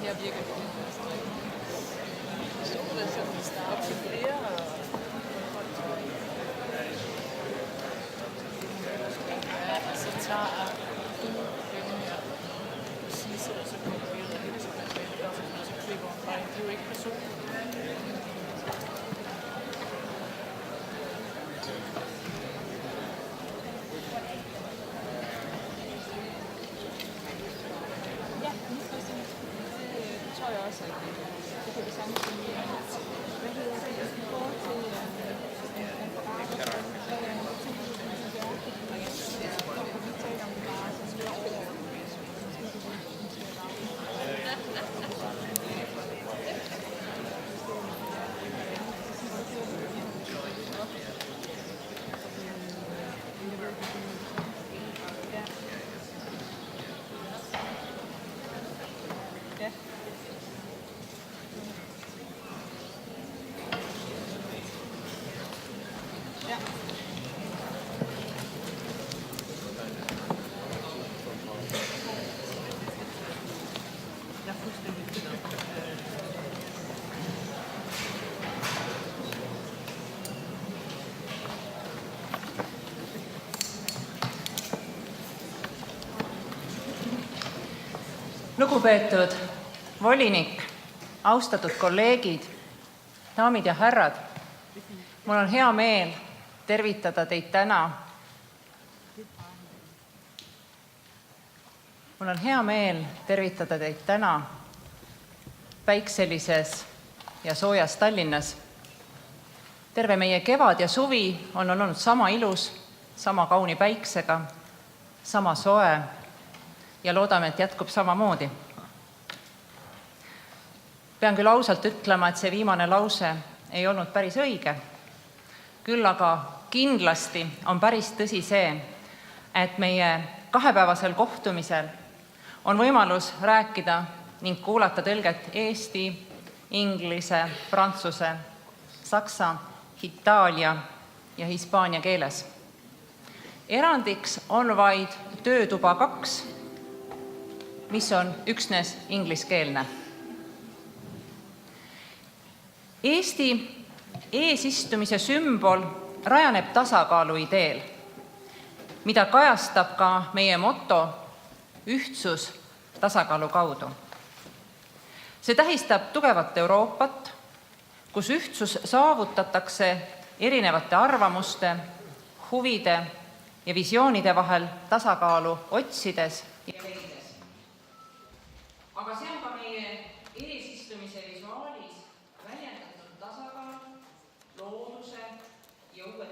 Her virker det solen så op til flere og så tager den her præcise, og så kommer vi ud af det, og så klipper hun bare. Det er jo ikke personligt. Jeg også, at det kan vi sagtens finde ud af. Hvad hedder det? I forhold til Lugupeetud volinik, austatud kolleegid, daamid ja härrad, mul on hea meel tervitada teid täna. Mul on hea meel tervitada teid täna päikselises ja soojas Tallinnas. Terve meie kevad ja suvi on olnud sama ilus, sama kauni päiksega, sama soe ja loodame, et jätkub samamoodi. Pean küll ausalt ütlema, et see viimane lause ei olnud päris õige. Küll aga kindlasti on päris tõsi see, et meie kahepäevasel kohtumisel on võimalus rääkida ning kuulata tõlget eesti, inglise, prantsuse, saksa, itaalia ja hispaania keeles. Erandiks on vaid töötuba 2, mis on üksnes ingliskeelne. Eesti eesistumise sümbol rajaneb tasakaalu ideel, mida kajastab ka meie moto ühtsus tasakaalu kaudu. See tähistab tugevat Euroopat, kus ühtsus saavutatakse erinevate arvamuste, huvide ja visioonide vahel tasakaalu otsides ja leides. Aga see on ka meie eesistumise visuaalis väljendatud tasakaal looduse ja uue